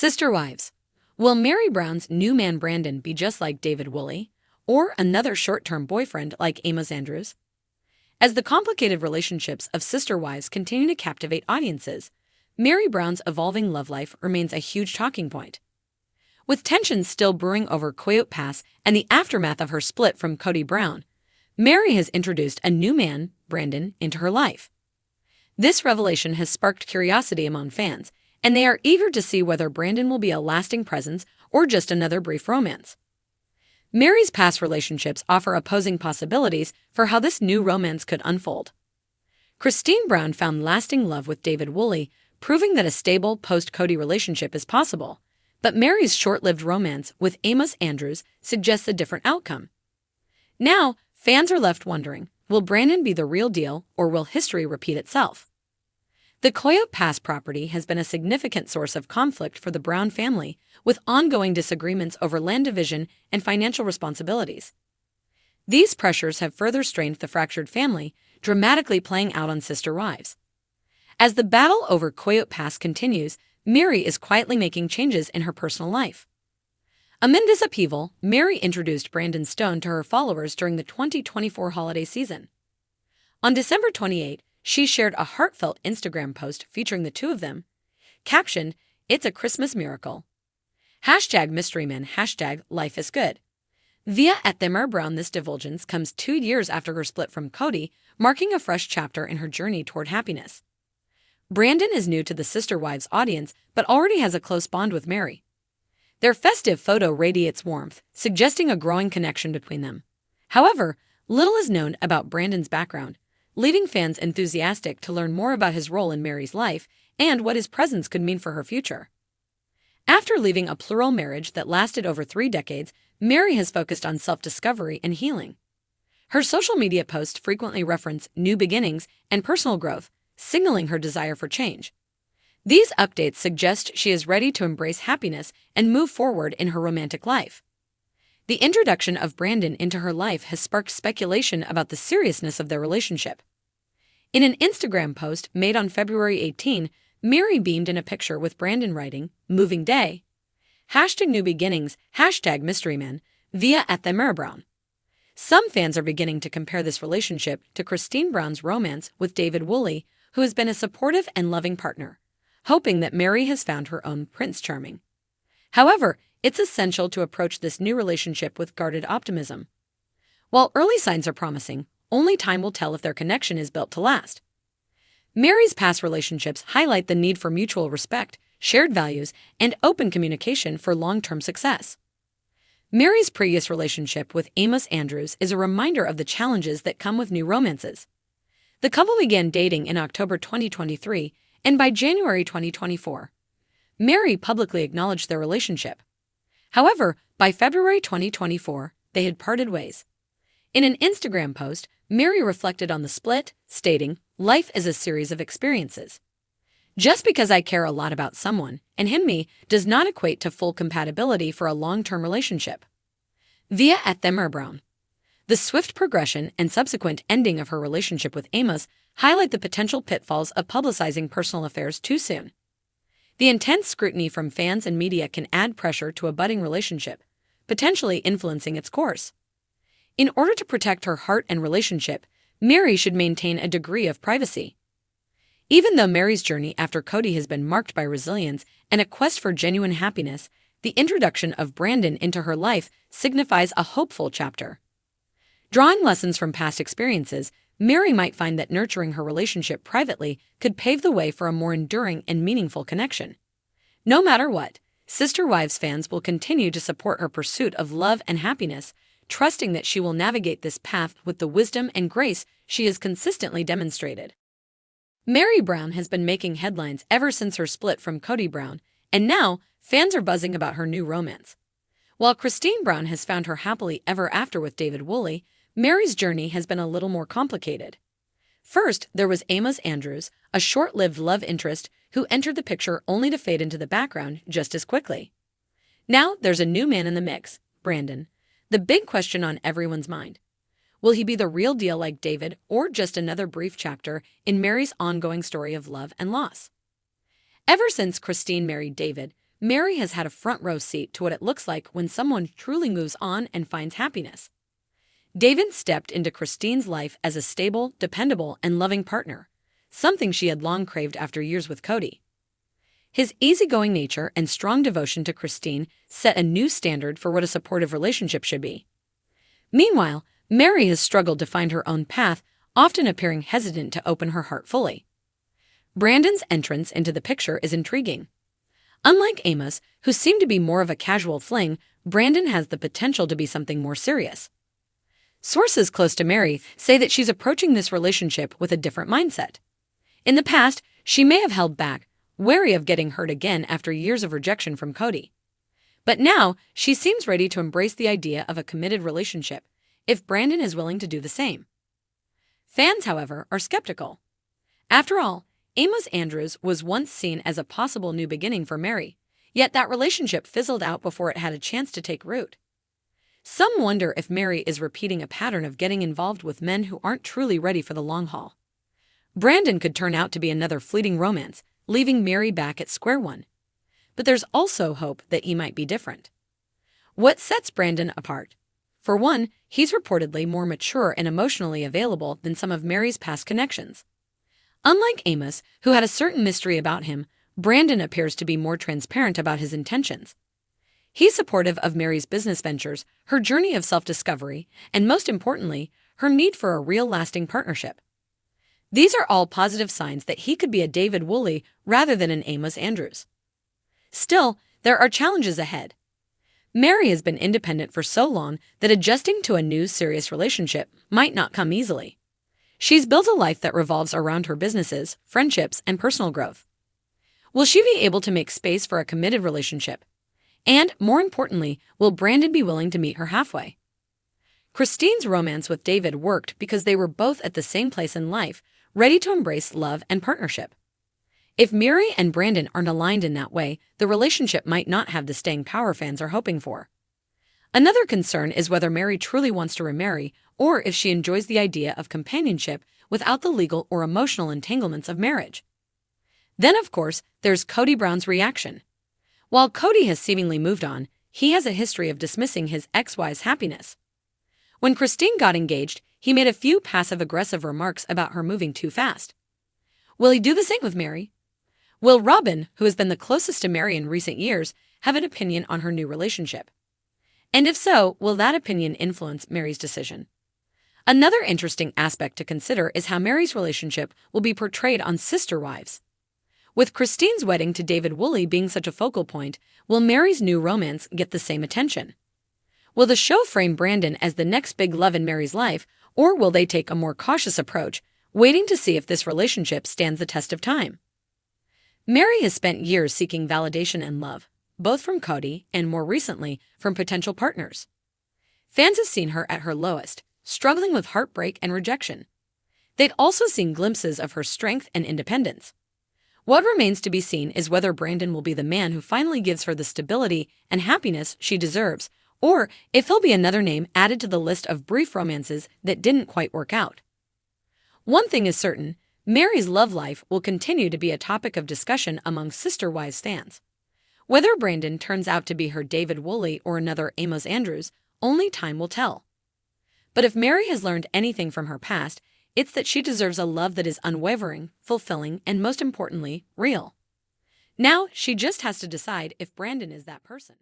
Sister wives. Will Meri Brown's new man Brandon be just like David Woolley, or another short-term boyfriend like Amos Andrews? As the complicated relationships of sister wives continue to captivate audiences, Meri Brown's evolving love life remains a huge talking point. With tensions still brewing over Coyote Pass and the aftermath of her split from Kody Brown, Meri has introduced a new man, Brandon, into her life. This revelation has sparked curiosity among fans, and they are eager to see whether Brandon will be a lasting presence or just another brief romance. Meri's past relationships offer opposing possibilities for how this new romance could unfold. Cristin Brown found lasting love with David Woolley, proving that a stable post-Kody relationship is possible, but Meri's short-lived romance with Amos Andrews suggests a different outcome. Now, fans are left wondering, will Brandon be the real deal or will history repeat itself? The Coyote Pass property has been a significant source of conflict for the Brown family, with ongoing disagreements over land division and financial responsibilities. These pressures have further strained the fractured family, dramatically playing out on sister wives. As the battle over Coyote Pass continues, Meri is quietly making changes in her personal life. Amid this upheaval, Meri introduced Brandon Stone to her followers during the 2024 holiday season. On December 28, she shared a heartfelt Instagram post featuring the two of them, captioned, "It's a Christmas miracle." #MysteryMan, #LifeIsGood. Via @Meri this divulgence comes 2 years after her split from Kody, marking a fresh chapter in her journey toward happiness. Brandon is new to the Sister Wives audience, but already has a close bond with Meri. Their festive photo radiates warmth, suggesting a growing connection between them. However, little is known about Brandon's background, leaving fans enthusiastic to learn more about his role in Meri's life and what his presence could mean for her future. After leaving a plural marriage that lasted over 3 decades, Meri has focused on self-discovery and healing. Her social media posts frequently reference new beginnings and personal growth, signaling her desire for change. These updates suggest she is ready to embrace happiness and move forward in her romantic life. The introduction of Brandon into her life has sparked speculation about the seriousness of their relationship. In an Instagram post made on February 18, Meri beamed in a picture with Brandon writing, "Moving day." #New Beginnings, #MysteryMan, via @Meri. Some fans are beginning to compare this relationship to Cristin Brown's romance with David Woolley, who has been a supportive and loving partner, hoping that Meri has found her own Prince Charming. However, it's essential to approach this new relationship with guarded optimism. While early signs are promising, only time will tell if their connection is built to last. Meri's past relationships highlight the need for mutual respect, shared values, and open communication for long-term success. Meri's previous relationship with Amos Andrews is a reminder of the challenges that come with new romances. The couple began dating in October 2023, and by January 2024, Meri publicly acknowledged their relationship. However, by February 2024, they had parted ways. In an Instagram post, Meri reflected on the split, stating, "Life is a series of experiences. Just because I care a lot about someone, and me, does not equate to full compatibility for a long-term relationship." Via @Meri. The swift progression and subsequent ending of her relationship with Amos highlight the potential pitfalls of publicizing personal affairs too soon. The intense scrutiny from fans and media can add pressure to a budding relationship, potentially influencing its course. In order to protect her heart and relationship, Meri should maintain a degree of privacy. Even though Meri's journey after Kody has been marked by resilience and a quest for genuine happiness, the introduction of Brandon into her life signifies a hopeful chapter. Drawing lessons from past experiences, Meri might find that nurturing her relationship privately could pave the way for a more enduring and meaningful connection. No matter what, Sister Wives fans will continue to support her pursuit of love and happiness, trusting that she will navigate this path with the wisdom and grace she has consistently demonstrated. Meri Brown has been making headlines ever since her split from Kody Brown, and now fans are buzzing about her new romance. While Cristin Brown has found her happily ever after with David Woolley, Meri's journey has been a little more complicated. First, there was Amos Andrews, a short-lived love interest who entered the picture only to fade into the background just as quickly. Now there's a new man in the mix, Brandon. The big question on everyone's mind. Will he be the real deal like David, or just another brief chapter in Meri's ongoing story of love and loss? Ever since Cristin married David, Meri has had a front row seat to what it looks like when someone truly moves on and finds happiness. David stepped into Cristine's life as a stable, dependable, and loving partner, something she had long craved after years with Cody. His easygoing nature and strong devotion to Cristin set a new standard for what a supportive relationship should be. Meanwhile, Meri has struggled to find her own path, often appearing hesitant to open her heart fully. Brandon's entrance into the picture is intriguing. Unlike Amos, who seemed to be more of a casual fling, Brandon has the potential to be something more serious. Sources close to Meri say that she's approaching this relationship with a different mindset. In the past, she may have held back, wary of getting hurt again after years of rejection from Cody. But now, she seems ready to embrace the idea of a committed relationship, if Brandon is willing to do the same. Fans, however, are skeptical. After all, Amos Andrews was once seen as a possible new beginning for Meri, yet that relationship fizzled out before it had a chance to take root. Some wonder if Meri is repeating a pattern of getting involved with men who aren't truly ready for the long haul. Brandon could turn out to be another fleeting romance, leaving Meri back at square one. But there's also hope that he might be different. What sets Brandon apart? For one, he's reportedly more mature and emotionally available than some of Meri's past connections. Unlike Amos, who had a certain mystery about him, Brandon appears to be more transparent about his intentions. He's supportive of Meri's business ventures, her journey of self-discovery, and most importantly, her need for a real lasting partnership. These are all positive signs that he could be a David Woolley rather than an Amos Andrews. Still, there are challenges ahead. Meri has been independent for so long that adjusting to a new serious relationship might not come easily. She's built a life that revolves around her businesses, friendships, and personal growth. Will she be able to make space for a committed relationship? And, more importantly, will Brandon be willing to meet her halfway? Cristine's romance with David worked because they were both at the same place in life, ready to embrace love and partnership. If Meri and Brandon aren't aligned in that way, the relationship might not have the staying power fans are hoping for. Another concern is whether Meri truly wants to remarry, or if she enjoys the idea of companionship without the legal or emotional entanglements of marriage. Then, of course, there's Cody Brown's reaction. While Cody has seemingly moved on, he has a history of dismissing his ex-wife's happiness. When Cristin got engaged, he made a few passive-aggressive remarks about her moving too fast. Will he do the same with Meri? Will Robin, who has been the closest to Meri in recent years, have an opinion on her new relationship? And if so, will that opinion influence Meri's decision? Another interesting aspect to consider is how Meri's relationship will be portrayed on Sister Wives. With Cristin's wedding to David Woolley being such a focal point, will Meri's new romance get the same attention? Will the show frame Brandon as the next big love in Meri's life, or will they take a more cautious approach, waiting to see if this relationship stands the test of time? Meri has spent years seeking validation and love, both from Cody and, more recently, from potential partners. Fans have seen her at her lowest, struggling with heartbreak and rejection. They've also seen glimpses of her strength and independence. What remains to be seen is whether Brandon will be the man who finally gives her the stability and happiness she deserves, or if he'll be another name added to the list of brief romances that didn't quite work out. One thing is certain, Meri's love life will continue to be a topic of discussion among Sister Wives fans. Whether Brandon turns out to be her David Woolley or another Amos Andrews, only time will tell. But if Meri has learned anything from her past, it's that she deserves a love that is unwavering, fulfilling, and most importantly, real. Now, she just has to decide if Brandon is that person.